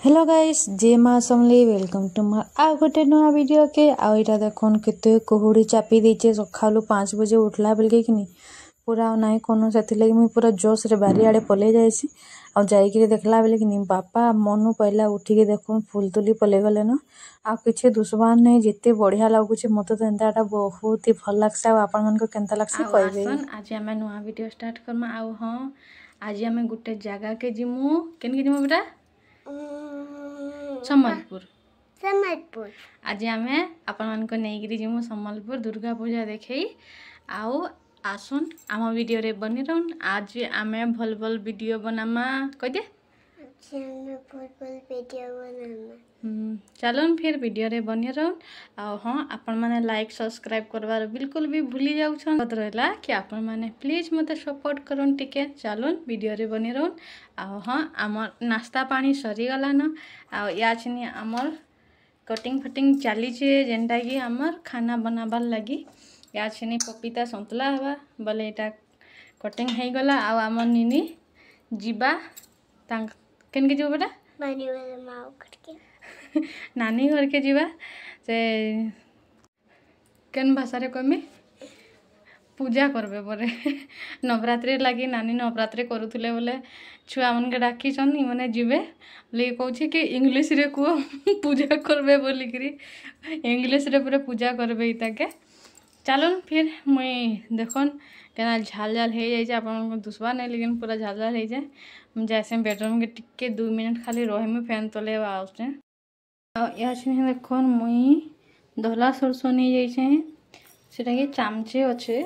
Hello guys जे माँ समली welcome to मार आउ गोटे नुआ वीडियो के आउ इटा देखन केते कुहुड़ी चापी देचे सखालु 5 बजे उठला बेलके कि पूरा नाई कोनो से लगी मुई पूरा जोश रे बारी आड़े पले जाइसी आ जाइकि देखला बेले कि बापा मनु पहला उठिके देखुन फूल तुली पले गले न आ किछि दुश्मन नहीं जिते बढ़िया लागुचे मते तो एंताटा बहुत ही भल लागसे आ आपन मन को केनता लागसे कहबे आज हम नुआ वीडियो स्टार्ट करमा आउ हां आज हम गुटे जगह के जिमु केन के जिमु बेटा सम्बलपुर आज आम आपण मान को नहीं जिमु सम्बलपुर दुर्गा पूजा देखे आउ आसुन आम वीडियो रे बनी रहन आज आम भल भल वीडियो बनामा कह दे चलन फिर वीडियो रे बनी रहन आ हाँ आपण माने लाइक सब्सक्राइब करवार बिल्कुल भी भूली जाउछन रहला कि आपण माने प्लीज मते सपोर्ट करन टिके चलन वीडियो रे बनी रहन आ हाँ आमर नाश्ता पानी सरी गला न आ या छिनी आमर कटिंग फटिंग चली जेनटा कि आमर खाना बनाबार लगी या छिनी पपीता संतला हवा बोले एटा कटिंग हो गला आ आमर निनी जीवा तांक केन के जो बेटा नानी घर के जीवा से केन भाषा रे कहमी पूजा करबे परे नवरात्रि लगी नानी नवरात्रि करूथले बोले छुआ मन के डाकी छन माने जीवे ले कहूछि कि इंग्लिश रे को पूजा करबे बोली करी इंग्लिश रे पूरा पूजा करबे इताके चलन फिर मुई देखन केना झाल झाल हे जाय छै आपन को दुसबा नहीं लेकिन पूरा झाल झाल हे जाय हम जैसे बेडरूम के टिके 2 मिनट खाली रहे में फैन तले आउछे आ या छिने देखन मुई धला सरसो नहीं जाय छै सेटा के चामचे अच्छे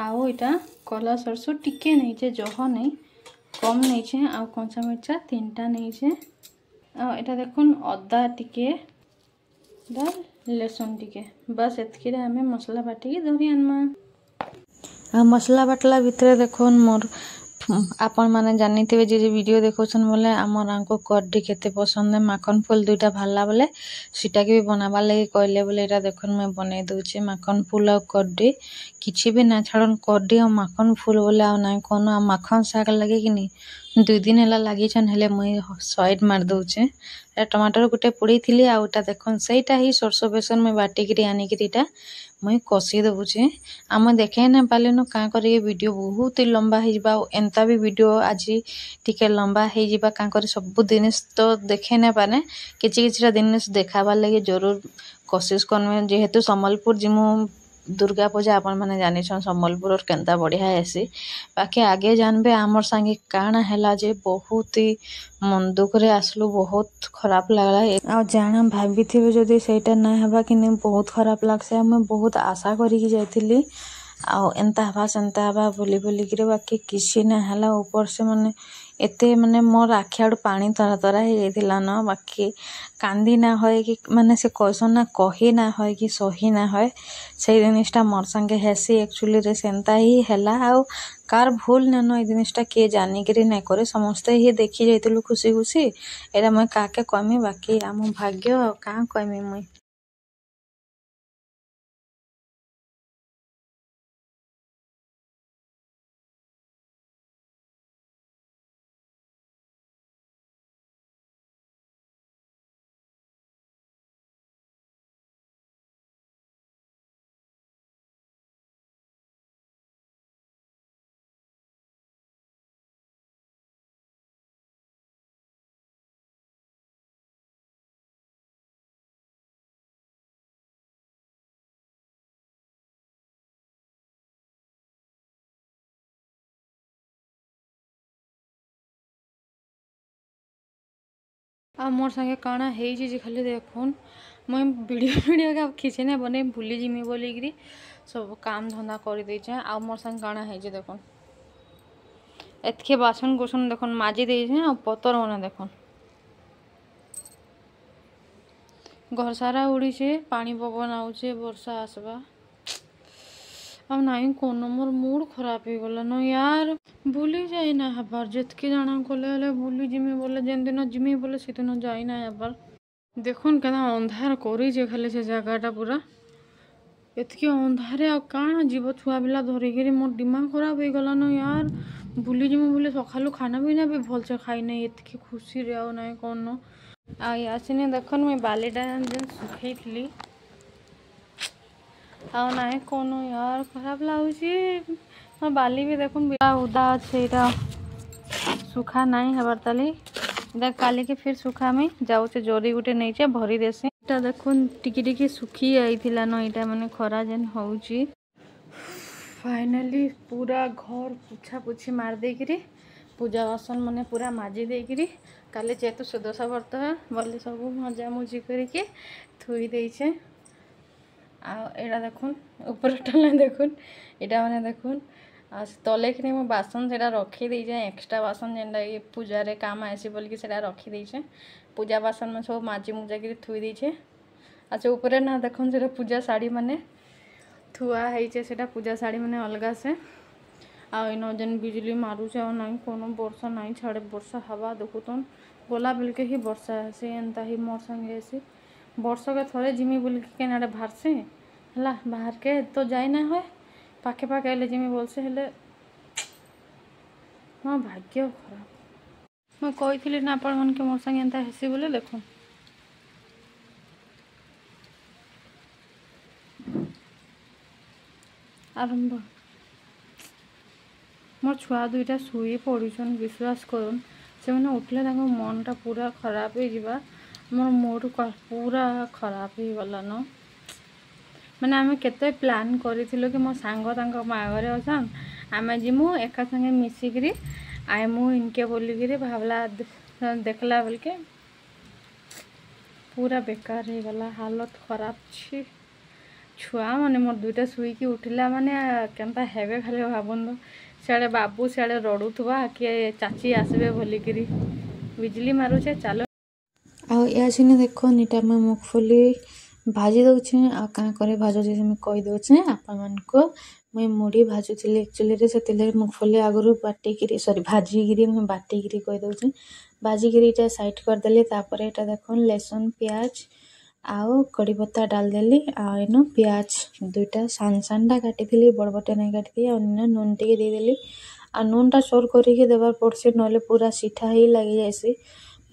आउ इटा कला सरसो टिके नहीं छे जह नहीं कम नहीं छे आउ कंचा मिर्चा 3टा नहीं छे आ एटा देखुन अदा टिके लहसुन टिके बस एतकी रे हमें मसला बाटी धरी आनमा आ मसला बाटला भितर देखुन मोर आपण माने जानिथिबे जे वीडियो देखौछन बोले हमर आंको कड्डी केते पसंद है माखन फूल दुईटा भाला बोले सीटा के भी बनाबा लगे कहले बोले एटा देखुन मैं बनै दउचे माखन फूल आ कड्डी किछि भी ना छाड़न कड्डी आ माखन फूल बोले आ ना कोनो माखन साग लगे कि नहीं 2 दिन हला लागि छन हेले मैं साइड मार दउचे ए टमाटर गुटे पुड़ी थिली आ उटा देखुन सेटा ही सरसो बेसन में बाटी करी आनी करीटा मैं कसी दबुचे आम देखे ना पाले न का करे वीडियो बहुत ही लंबा हो जिबा एंता भी वीडियो आज टिके लंबा हो जिबा का करे सब दिन तो देखे ना पाने किछि किछिटा दिन देखाबार लगे जरूर कोशिश करमे जेहेतु सम्बलपुर जिमु दुर्गा पूजा आपण माने जानि छन सम्बलपुर और केनता बढ़िया ऐसी बाकी आगे जानबे आमर संगे काना हैला जे बहुत ही मन दुख रे आसलु बहुत खराब लागला आ जाना भाबी थिबे जदी सेटा ना हबा कि नहीं बहुत खराब लागसे हम बहुत आशा करी कि जाइथिली आ एंता हवा सेंता हवा बोली बोली कि बाकी किसी ना हला ऊपर से माने एते माने मोर आखियाड़ पानी तरा तरा हे जाइथिला न बाकी कांदी ना होय कि माने से कैसन ना कही ना होय कि सही ना होय से जिनिसटा मोर संगे हेसी एक्चुअली रे सेंता ही हैला आ कार भूल न न जिनिसटा के जानी करी नहीं करे समस्ते ही देखी जाइतिलु खुशी खुशी एरा मैं काके कहमी बाकी आम भाग्य का कहमी मुई आ मोर संगे काना हे जे खाली देखुन मैं वीडियो का खींचे ना बने भूली जिमी बोली करी सब काम धंदा कर दे आ मोर संगे काना हे जे देखुन एतके बासन कुसन देखुन माजी दे आ पतर मने देखुन घर सारा उड़ी छे पानी पवन आउचे वर्षा आसबा अब नहीं कोनो मोर मूड खराब हो गला न यार भूली जाई ना हबार जतके जाना कोले भूली जिमी बोले जेन दिन जिमी बोले से दिन जाई ना हबार देखुन केना अंधार करी जे खाली से जगहटा पूरा एतके अंधारे आ काना जीव छुआ बिला धरिकी मोर दिमाग खराब हो गला न यार भूली जिमी बोले सकालू खाना पीना भी भल से खाई नहीं एतके खुशी रे आ नहीं कौन आसिनी देखन मुई बालीटा जेन सुखई ना कौन यार खराब लगुच मो बाली भी देखुन उदा अच्छे सुखा नहीं हबार ताली देख काली के फिर सुखा में जाऊे जरी गुटे नहीं भरी देसी इटा देखुन टिकी टिकी सुखी आईला न इटा माने खरा जेन होउची फाइनाली पूरा घर पुछा पुछी मार देकरी पूजा बासन मैंने पूरा माजी देकरी काली जेहेतु सुदशा व्रत है बोले सब मजा मुजी करके थुई देछे आड़ा देखुन ऊपर टले देखुन इटा मैंने देखुन आ तले कि मो बासन से रखी देछे एक्स्ट्रा बासन जेनटा ये पूजा रे काम आसी बोल कि सेटा रखी देछे पूजा बासन में सब माजी मुजा कर थुई देछे अच्छा ऊपर ना देखुन से पूजा साड़ी माने थुआ है सेटा पूजा साड़ी मैंने अलग से आइन जेन बिजली मारूचे और ना कोनो वर्षा नहीं छाड़े वर्षा हवा देखुतन गला बेलके ही वर्षा आसी एंता ही मोर संगे आसी वर्ष के थोड़े जिमी बोल के केनाडे बाहरसे है बाहर के तो जाई ना हो पाखे पाखे आइले जिमी बोलसे हेले मो भाग्य खराब मैं कही ना आपण मन के मोर संगे एंता हेसी बोले देखो आरंभ मोर छुआ दुईटा शुई पड़ुन विश्वास करन से मैंने उठले मनटा पूरा खराब हो जावा मोर मूड पूरा खराब हो गला न मैंने आम केते प्लान करूँ कि मो सांग बाघरे अछन आम जीमु एका संगे मिसिकी आईमु इनके बोलिकी भावला देखला बेल के पूरा बेकार हो गला हालत खराब छी छुआ माने मोर दुईटा शुईकी उठिला माने केनता हेबे खाली भाबन सियाड़े बाबू सियाड़े रड़ुवा किए चाची आसबे बोलिकी बिजली मारुचे चलो आसिनी देखो इटा मैं मुगफली भाजी दौचे आ क्या करे भाजुचे से कही दौचे आपण को मुई मुढ़ी भाजुली एक्चुअली से मुगफली आगु बाटिकी सॉरी भाजिकी मुझे बाटिकी कही दौचे भाजिकी इटा साइड करदेली तापर इटा देख लहसुन प्याज आउ कड़ी पत्ता डालदेली आइन प्याज दुईटा सान सानटा काटी बड़ बटे नहीं काटी नून टे देदेली आ नूनटा सोर करके देवार पड़से ना पूरा सीठा ही लगी जाएसी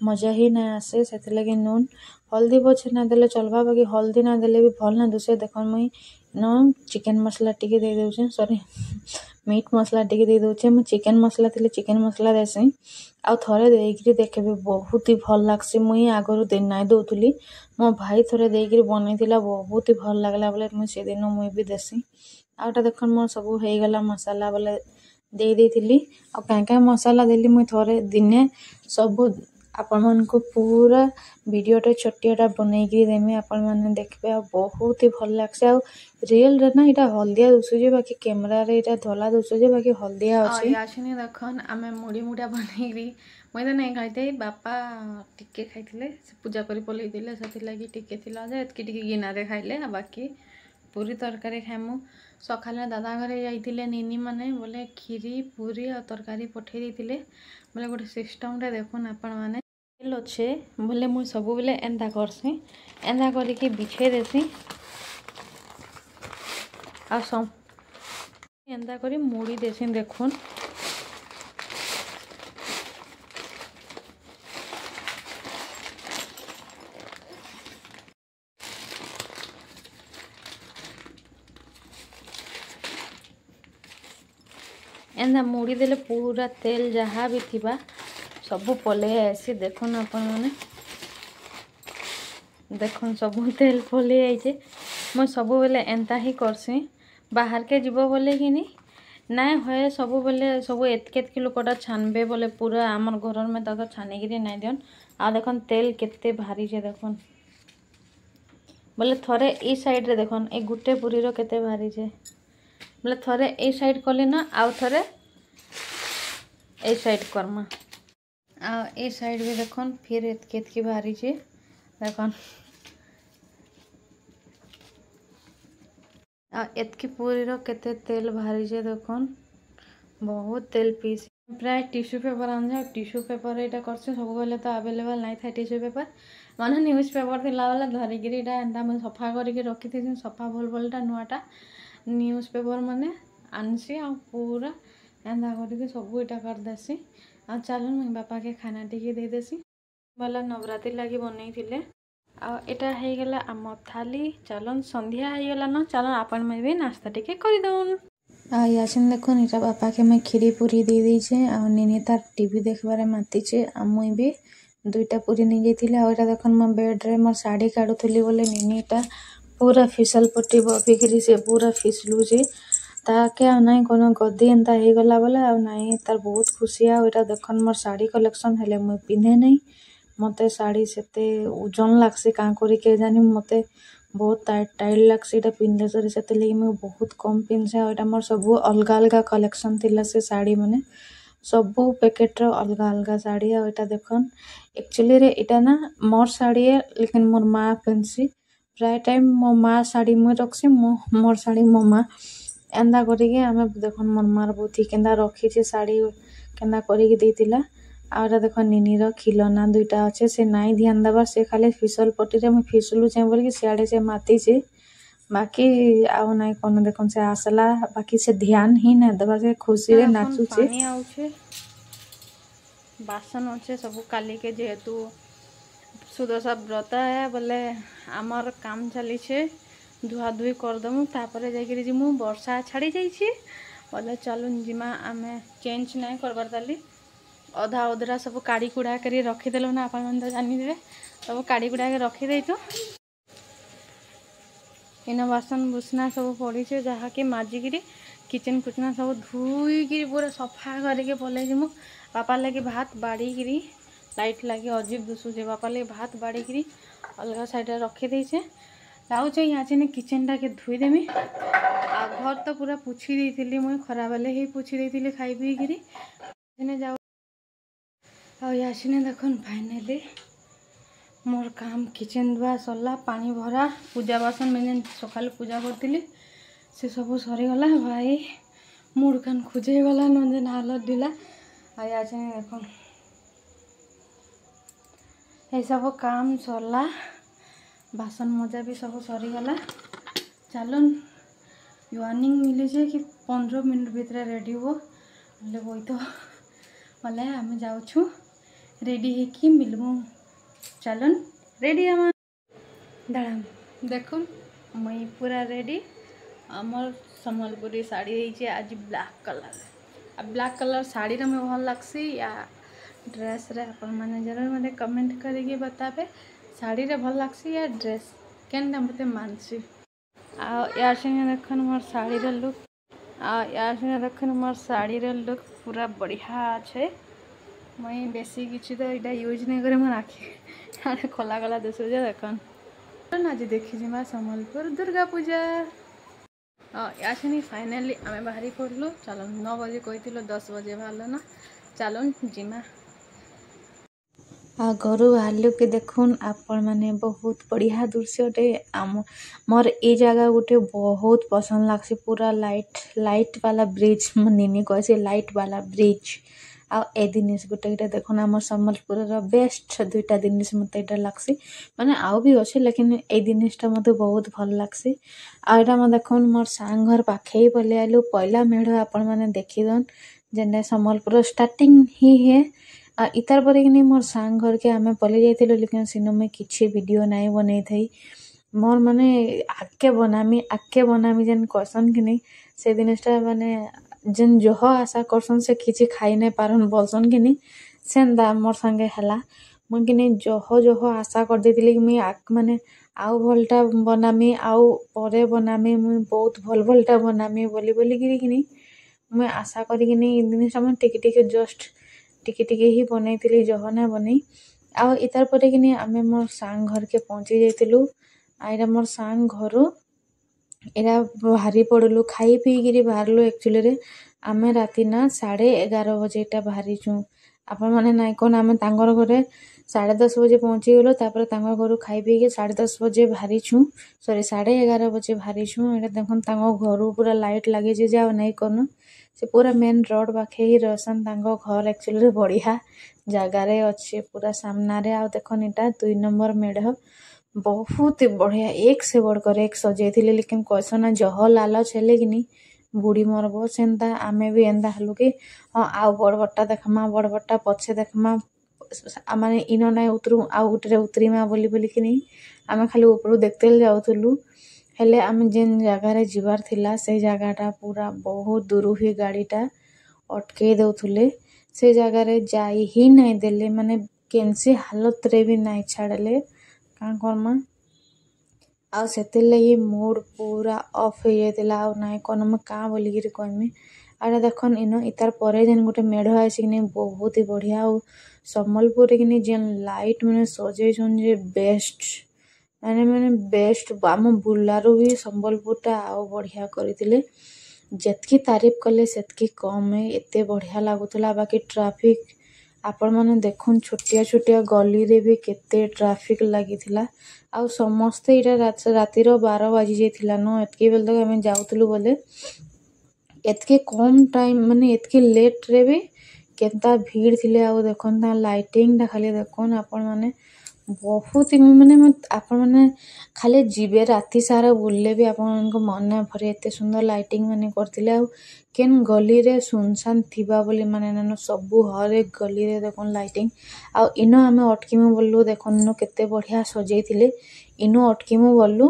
मजा ही ना आसे से लगे नून हल्दी पछे ना देले चलवा बाकी हल्दी ना देले भी भल ना दुसे देख मुई न चिकेन मसला टिके दे दउचे सॉरी मीट मसला टिके दे दउचे मु चिकेन मसला थिले चिकेन मसला देसी आ थरे देइकरी देखबे बहुत ही भल लागसी मुई आगरु दिन नाइ दउतुली मो भाई थरे देइकरी बनैतिला बहुत ही भल लागला बोले मु से दिन मुई भी देसी आटा देखन मो सब हो गला मसाला बोले दे देइतिली आ क्या मसाला देली मुई थरे दिने सब आपण मन को पूरा वीडियोटा छोटियाटा बनईकी देमी आपण मैंने देखबे आ बहुत ही भल लागसे आ रियल रे ना इटा हल्दिया दुसुजे बाकी कैमरा रे इटा धला दुसुजे बाकी हल्दिया अछि आसिनी देखन आमे मुड़ी मुड़ा बनईकी मुई तो नहीं खाइते बापा टिके खाइथिले से पूजा करी पलई दिले सेति लागि टिके थिला जे एतकी टिके गिना रे खाइले आ बाकी पूरी तरकारी खाइमु सकाले दादा घरे जाइतिले निनी माने बोले खीरी पूरी और तरकारी पठे देतिले बोले गोटे सिस्टम रे देखुन आपण माने तेल अच्छे बोले मुझे सब बेले एंता करसी एंता करके बिछे देसी आ सब एंता करी मुड़ी देसी देखुन एंता मुड़ी देले पूरा तेल जहाँ भी थिबा सब पले आसी देखुन आपण माने देखुन सब तेल पले आइचे मैं सब बेले एंता ही करसी बाहर के जीव बोले कि नाइ होए सब बेले सब एतकेत लोकटा छानबे बोले पूरा आमर घर में तो छानिकी नाइ दियन आ देखन तेल केते भारी जे देखुन बोले थरे ई साइड रे देखन ए गुटे पूरी रो केते भारी जे बोले थरे ए साइड कले ना आउ थरे ए साइड करमा आ ए साइड भी देखन फिर एतकी भारी छे देखन आ एतकी पूरी रो केते तेल भारी छे देखन बहुत तेल पीस प्राय टिश्यू पेपर आन टिश्यू पेपर एटा करछे सब बेले तो अवेलेबल नहीं था टिश्यू पेपर माने न्यूज पेपर थिला बेले धरिकी एटा एंता मैं सफा करके रखी थी सफा भल भलटा नुआटा न्यूज पेपर माने आनसी आ पूरा एंता करके सब इटा कर देसी आ चलो मुझे बापा के खाना टिके दे देसी बोला नवरात्रि लगी बनई आटा होगला आम थाली चलन संध्या होगला न चलन आपण में भी नाश्ता टिके करदौन यासिन देखुन इटा बापा के मैं खीरी पूरी दे दीचे आ निनी तार टीवी देखबारे मातीचे आ मुई भी दुईटा पूरी नहीं जाइथिले आ एटा देखुन मो बेड रे मोर साड़ी काढुथली बोले निनी टा पूरा फिसल पट्टी बफिकी से पूरा फिसलुचे ताके आ नहीं कोनो गद्दी एंता हो गला बोले आ नहीं तार बहुत खुशी आ एटा देखन मोर साड़ी कलेक्शन हेले मुई पिंधे नहीं मते साड़ी सेते ओजन लागसी का करी के जानी मते बहुत टाइट लागसी एटा पिंधले सरी सेते लगी मुई बहुत कम पिंधे आ एटा मोर सब अलग अलग कलेक्शन थिला से साड़ी माने सब पैकेट रो अलग अलग साड़ी आ एटा देखन एक्चुअली रे एटा ना मोर साड़ी है लेकिन मोर माँ पिंधसी प्राय टाइम मो माँ साड़ी मुई रखसी मोर साड़ी मो माँ एंदा करिके आमे देखन मोर मार बुद्धि केंदा रखी साड़ी केंदा करिके देतिला आउरा देखो निनी रो खिलौना दुईटा अच्छे से नाई ध्यान देबार से खाली फिसल पट्टी रे मैं फिसलु चाहे बोल कि सियाड़े से माती से बाकी आउ नाई कोनो देखन से आसला बाकी से ध्यान ही ना देबा से खुशी रे नाचू छे पानी आउछे बासन अच्छे सब काली के जेहेतु सुदशा व्रत है बोले आमर काम चली छे धुआ धुई करदमु तापरे जाइकरी जिमु वर्षा छाड़ी जाइछे बोले चलुन जिमा आमे चेंज नहीं करबार ताली अधा उधरा सब काढ़ी कुड़ा कर रखीदेलु ना आपण मन तो जानिदेवे सब काढ़ी कुड़ा के रखीदे इन बासन बुसना सब पड़ी जहाँकि माजिकी किचन फुचना सब धुईकी पूरा सफा करके पलै जिमु बापा लगे भात बाड़ीकी लाइट लगे अजीब दुसुचे बापा लगे भात बाड़ीकी अलग साइड रखीदे जाऊे यहाँ से किचन के धुईदेमी आ घर तो पूरा पोछी देती मुई खरा बेले ही पोछी देती खाई पीकरी जाऊ आसिने देखन फाइनाली मोर काम किचन धुआ सरला पानी भरा पूजा बासन मैंने सकाल पूजा करी से सब सरीगला भाई मुड़ कान खोजे गला नंजे हालत ढिला आसिने देखन ये सब काम सरला बासन मजा भी सब सरीगला चलन वार्निंग मिली कि 15 मिनट भीतर रेडी हो बोले वही तो बोले आम जाऊँ रेडी है कि मिलमु चलन रेडी आम दाड़ाम देखुन मुई पूरा रेडी आमर सम्बलपुरी साड़ी है आज ब्लैक कलर साड़ी रे में भल लगसी या ड्रेस रे अपन माने जरूर मते कमेंट करके बताबे साड़ी रे भल लगसी या ड्रेस केनटा मते मानसी आ यार संगे देखन मोर साड़ी रे लुक आ यार संगे देखन मोर साड़ी रे लुक पूरा बढ़िया अच्छे मुई बेसी किसी तो यहाँ यूज नहीं करे मोर आखि खोला गला दिशुचे देखन आज देखी जिमा सम्बलपुर दुर्गा पूजा यानी फाइनाली आम बाहरी पड़लु चलो 9 बजे कही 10 बजे बाहर ना चलो जिमा आ घर बाहर के देखुन आपण माने बहुत बढ़िया दृश्यटे आम मोर ए जगह गोटे बहुत पसंद लागसी पूरा लाइट वाला ब्रिज निनी कहे लाइट वाला ब्रिज आ ए जिनिस गोटे गोटे देखुन आम सम्बलपुर बेस्ट दुईटा जिनिस मत यहाँ लगसी माने आउ भी अच्छे लेकिन ए जिनिसटा मत बहुत भल लगसी आटा मैं देखुन मोर सांग घर पाखे ही पलि आलु पहला मेढ़ आपण मैंने देखीदन जेने सम्बलपुर स्टार्टिंग ही है इतार पर कि मोर सांग घर के आमे पलि जाइथिलु लेकिन सिनो में किछि वीडियो नहीं बनई थई मोर माने आके बनामी जेन कहसन कि नहीं से जिनिसटा माने जेन जह आशा करसन से किछि खाई नहीं पारन बोलसन कि नहीं सेंदा मोर संगे हला मुझे कि नहीं जह आशा कर देथिली कि मुई माने आउ भलटा बनामी आउ परे बनामी मुई बहुत भलटा बनामी बोली कि नहीं मुई आशा करी कि नहीं जिनिसटा मैं टिके जस्ट टिके ही बनई थी जह ना बनई आ इतार पर कि नहीं आमे मोर सांग घर के पहुँची जाइलु आईरा मोर सांग घर एरा बाहरी पड़लु खाई पीकि बाहरलु एक्चुअली रे आमे राति ना 11:30 बजे एटा बाहरी छू आपण माने नाइ कोन आमे तांगर घरे 10:30 बजे पहुँची गलो तापर तांगर घर खाई पीकि 10:30 बजे बाहरी छू सॉरी 11:30 बजे बाहरी छू एटा देखन तांगर घर पूरा लाइट लगे जे जाओ नाइ कोन से पूरा मेन रोड पाखे ही रहसन तांगर घर एक्चुअली रे बढ़िया जगार अच्छे पूरा सामना रे आ देखन एटा 2 नंबर मेढ़ बहुत बढ़िया एक से बढ़कर एक सजाई लेकिन कैसन जह लालच हेले कि नहीं बुढ़ी मरब सेंता आमे भी एंदा हलु कि हाँ आउ बड़ बड़टा देखमा बड़ बड़टा पछे देखमा ମାନେ ଇନ ନାଇଁ ଉତରୁ ଆଉ ଗୁଟେ ଉତରିମା ବୋଲିକିନି ଆମେ ଖାଲି ଉପରୁ ଦେଖତେ ଯାଉଥିଲୁ। ହେଲେ ଆମେ ଯେନ୍ ଜାଗାରେ ଯିବାର ଥିଲା ସେଇ ଜାଗାଟା ପୁରା ବହୁତ ଦୂରୁ ହିଁ ଗାଡ଼ିଟା ଅଟକେଇ ଦେଉଥିଲେ। ସେ ଜାଗାରେ ଯାଇ ହିଁ ନାଇଁ ଦେଲେ, ମାନେ କେନ୍ସି ହାଲତରେ ବି ନାଇଁ ଛାଡ଼ଲେ। କାଁ କର୍ମା, ଆଉ ସେଥିର୍ଲାଗି ମୁଡ଼୍ ପୁରା ଅଫ୍ ହେଇଯାଇଥିଲା। ଆଉ ନାଇଁ କନ ମୁଁ କାଁ ବୋଲିକିରି କହମି। ଆରେ ଦେଖନ୍ ଇନ ଇତାର ପରେ ଯେନ୍ ଗୋଟେ ମେଢ଼ ଆଇଛି କିନି ବହୁତ ହି ବଢ଼ିଆ। ଆଉ ସମ୍ବଲପୁରରେ କିନି ଯେନ୍ ଲାଇଟ୍ ମାନେ ସଜେଇଛନ୍ ଯେ ବେଷ୍ଟ, ମାନେ ବେଷ୍ଟ। ଆମ ବୁର୍ଲାରୁ ବି ସମ୍ବଲପୁରଟା ଆଉ ବଢ଼ିଆ କରିଥିଲେ। ଯେତ୍କି ତାରିଫ କଲେ ସେତ୍କି କମ୍। ଏତେ ବଢ଼ିଆ ଲାଗୁଥିଲା। ବାକି ଟ୍ରାଫିକ୍ ଆପଣମାନେ ଦେଖୁନ୍, ଛୋଟିଆ ଛୋଟିଆ ଗଲିରେ ବି କେତେ ଟ୍ରାଫିକ୍ ଲାଗିଥିଲା। ଆଉ ସମସ୍ତେ ଇଟା ରାତିର 12 ବାଜି ଯାଇଥିଲା ନ, ଏତ୍କି ବେଲେ ତକ ଆମେ ଯାଉଥିଲୁ ବୋଲେ ଏତ୍କି କମ୍ ଟାଇମ୍, ମାନେ ଏତ୍କି ଲେଟ୍ରେ ବି କେନ୍ତା ଭିଡ଼ ଥିଲେ। ଆଉ ଦେଖୁନ୍ ତା ଲାଇଟିଂଟା ଖାଲି ଦେଖୁନ୍ ଆପଣମାନେ, ବହୁତ ମାନେ ଆପଣମାନେ ଖାଲି ଯିବେ ରାତି ସାରା ବୁଲଲେ ବି ଆପଣମାନଙ୍କ ମନ ନାଇଁ ଭରେ। ଏତେ ସୁନ୍ଦର ଲାଇଟିଂ ମାନେ କରିଥିଲେ। ଆଉ କେନ୍ ଗଲିରେ ସୁନସାନ୍ ଥିବା ବୋଲି ମାନେ ନାଇନ, ସବୁ ହରେକ ଗଲିରେ ଦେଖୁନ୍ ଲାଇଟିଂ। ଆଉ ଇନ ଆମେ ଅଟକିମୁ ବୋଲୁ, ଦେଖୁନ୍ ଇନ କେତେ ବଢ଼ିଆ ସଜେଇଥିଲେ। ଇନୁ ଅଟକିମୁ ବୋଲୁ,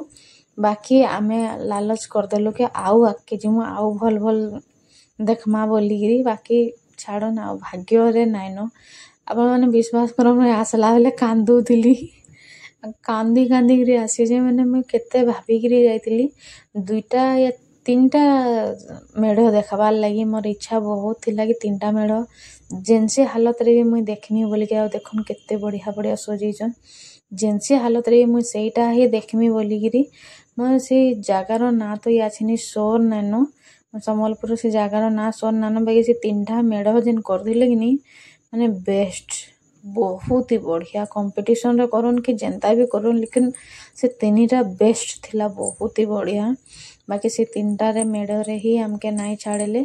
ବାକି ଆମେ ଲାଲଚ କରିଦେଲୁ କି ଆଉ ଆଗ୍କେ ଯିମୁ, ଆଉ ଭଲ୍ ଭଲ୍ ଦେଖ୍ମା ବୋଲିକିରି। ବାକି ଛାଡ଼ନ୍, ଆଉ ଭାଗ୍ୟରେ ନାଇନ। ଆପଣମାନେ ବିଶ୍ୱାସ କରନ୍, ଆସଲା ବେଲେ କାନ୍ଦୁଥିଲି। କାନ୍ଦି କାନ୍ଦିକିରି ଆସିଛେ। ମାନେ ମୁଇଁ କେତେ ଭାବିକିରି ଯାଇଥିଲି। 2ଟା या 3ଟା ମେଢ଼ ଦେଖ୍ବାର୍ ଲାଗି ମୋର ଇଚ୍ଛା ବହୁତ ଥିଲା କି 3ଟା ମେଢ଼ ଯେନ୍ସି ହାଲତରେ ବି ମୁଇଁ ଦେଖ୍ମି ବୋଲିକି। ଆଉ ଦେଖୁନ୍ କେତେ ବଢ଼ିଆ ବଢ଼ିଆ ସଜେଇଛନ୍। ଯେନ୍ସି ହାଲତରେ ବି ମୁଇଁ ସେଇଟା ହିଁ ଦେଖ୍ମି ବୋଲିକିରି। ମୋର ସେଇ ଜାଗାର ନାଁ ତ ଇଆଛିନି ସୋର୍ ନାଇନ, ସମ୍ବଲପୁର ସେ ଜାଗାର ନାଁ ସୋର୍ ନାଇନ। ବାକି ସେ 3ଟା ମେଢ଼ ଯେନ୍ କରିଥିଲେ କିନି, ମାନେ ବେଷ୍ଟ, ବହୁତ ହି ବଢ଼ିଆ। କମ୍ପିଟିସନ୍ରେ କରୁନ୍ କି ଯେନ୍ତା ବି କରୁନ୍, ଲେକିନ୍ ସେ 3ଟା ବେଷ୍ଟ ଥିଲା, ବହୁତ ହି ବଢ଼ିଆ। ବାକି ସେ 3ଟାରେ ମେଢ଼ରେ ହିଁ ଆମକେ ନାଇଁ ଛାଡ଼ିଲେ।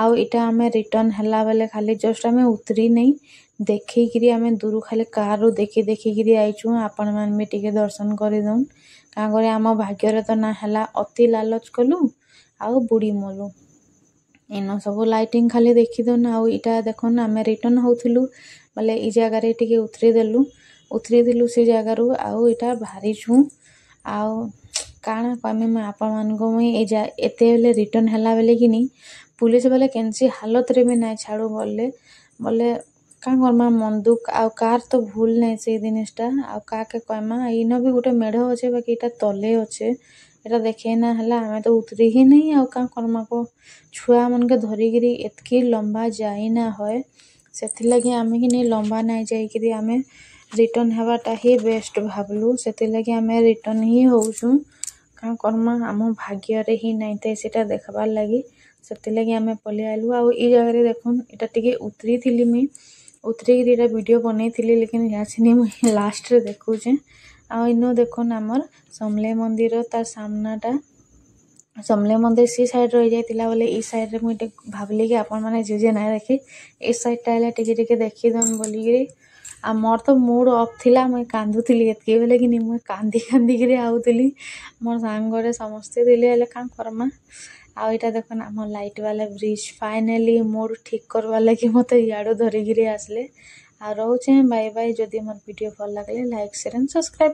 ଆଉ ଇଟା ଆମେ ରିଟର୍ନ ହେଲା ବେଲେ ଖାଲି ଜଷ୍ଟ ଆମେ ଉତରି ନେଇ ଦେଖିକିରି ଆମେ ଦୂରୁ ଖାଲି କାର୍ରୁ ଦେଖିକିରି ଆଇଛୁଁ। ଆପଣମାନେ ବି ଟିକେ ଦର୍ଶନ କରିଦଉନ୍। କାଁ କରି ଆମ ଭାଗ୍ୟରେ ତ ନା ହେଲା, ଅତି ଲାଲଚ କଲୁ ଆଉ ବୁଡ଼ି ମଲୁ। ଇନ ସବୁ ଲାଇଟିଂ ଖାଲି ଦେଖିଦଉନ୍। ଆଉ ଇଟା ଦେଖୁନ୍, ଆମେ ରିଟର୍ନ ହଉଥିଲୁ ବୋଲେ ଇ ଜାଗାରେ ଟିକେ ଉତରିଥିଲୁ ସେ ଜାଗାରୁ। ଆଉ ଇଟା ବାହାରିଛୁଁ। ଆଉ କାଣା କହମି ମୁଇଁ ଆପଣମାନଙ୍କୁ, ମୁଇଁ ଏତେବେଲେ ରିଟର୍ନ ହେଲା ବେଲେ କିନି ପୁଲିସ ବେଲେ କେନ୍ସି ହାଲତରେ ବି ନାଇଁ ଛାଡ଼ୁ ବୋଲେ କାଁ କର୍ମା, ମନ୍ ଦୁଃଖ। ଆଉ କାର୍ ତ ଭୁଲ୍ ନାଇଁ ସେଇ ଜିନିଷଟା, ଆଉ କାକେ କହେମା। ଇନ ବି ଗୋଟେ ମେଢ଼ ଅଛେ, ବାକି ଇଟା ତଲେ ଅଛେ, ଏଟା ଦେଖେଇ ନା ହେଲା। ଆମେ ତ ଉତରି ହିଁ ନାଇଁ, ଆଉ କାଁ କର୍ମା କହ। ଛୁଆମାନକେ ଧରିକିରି ଏତ୍କି ଲମ୍ବା ଯାଇ ନା ହଏ। ସେଥିର୍ଲାଗି ଆମେ କିନି ଲମ୍ବା ନାଇଁ ଯାଇକିରି ଆମେ ରିଟର୍ନ ହେବାଟା ହିଁ ବେଷ୍ଟ ଭାବ୍ଲୁ। ସେଥିର୍ଲାଗି ଆମେ ରିଟର୍ନ ହିଁ ହଉଛୁଁ। କାଁ କର୍ମା, ଆମ ଭାଗ୍ୟରେ ହିଁ ନାଇଁ ଥାଏ ସେଟା ଦେଖ୍ବାର୍ ଲାଗି। ସେଥିର୍ଲାଗି ଆମେ ପଲେଇ ଆଇଲୁ। ଆଉ ଇ ଜାଗାରେ ଦେଖୁନ୍, ଇଟା ଟିକେ ଉତରିଥିଲି ମୁଇଁ, ଉତରିକିରି ଇଟା ଭିଡ଼ିଓ ବନେଇଥିଲି। ଲେକିନ୍ ଇହାଛିନି ମୁଇଁ ଲାଷ୍ଟରେ ଦେଖଉଛେଁ। ଆଉ ଇନୁ ଦେଖୁନ୍ ଆମର୍ ସମଲେଇ ମନ୍ଦିର, ତାର୍ ସାମ୍ନାଟା ସମଲେଇ ମନ୍ଦିର ସି ସାଇଡ଼୍ ରହିଯାଇଥିଲା ବୋଲେ ଇ ସାଇଡ଼୍ରେ ମୁଇଁ ଟିକେ ଭାବ୍ଲି କି ଆପଣମାନେ ଯେ ନାଇଁ ଦେଖି, ଇ ସାଇଡ଼୍ଟା ହେଲେ ଟିକେ ଟିକେ ଦେଖିଦଉନ୍ ବୋଲିକିରି। ଆଉ ମୋର୍ ତ ମୁଡ଼୍ ଅଫ୍ ଥିଲା, ମୁଇଁ କାନ୍ଦୁଥିଲି ଏତ୍କି ବେଲେ କିନି। ମୁଇଁ କାନ୍ଦି କାନ୍ଦିକିରି ଆଉଥିଲି। ମୋର୍ ସାଙ୍ଗରେ ସମସ୍ତେ ଥିଲେ, ହେଲେ କାଁ କର୍ମା। ଆଉ ଇଟା ଦେଖୁନ୍ ଆମର୍ ଲାଇଟ୍ ବାଲା ବ୍ରିଜ୍। ଫାଇନାଲି ମୁଡ଼୍ ଠିକ୍ କର୍ବାର୍ ଲାଗି ମତେ ଇଆଡ଼ୁ ଧରିକିରି ଆସ୍ଲେ। ଆଉ ରହୁଛେଁ, ବାଏ ବାଏ। ଯଦି ମୋର୍ ଭିଡ଼ିଓ ଭଲ୍ ଲାଗ୍ଲେ ଲାଇକ୍, ସେୟାର୍ ଆଣ୍ଡ୍ ସବସ୍କ୍ରାଇବ୍।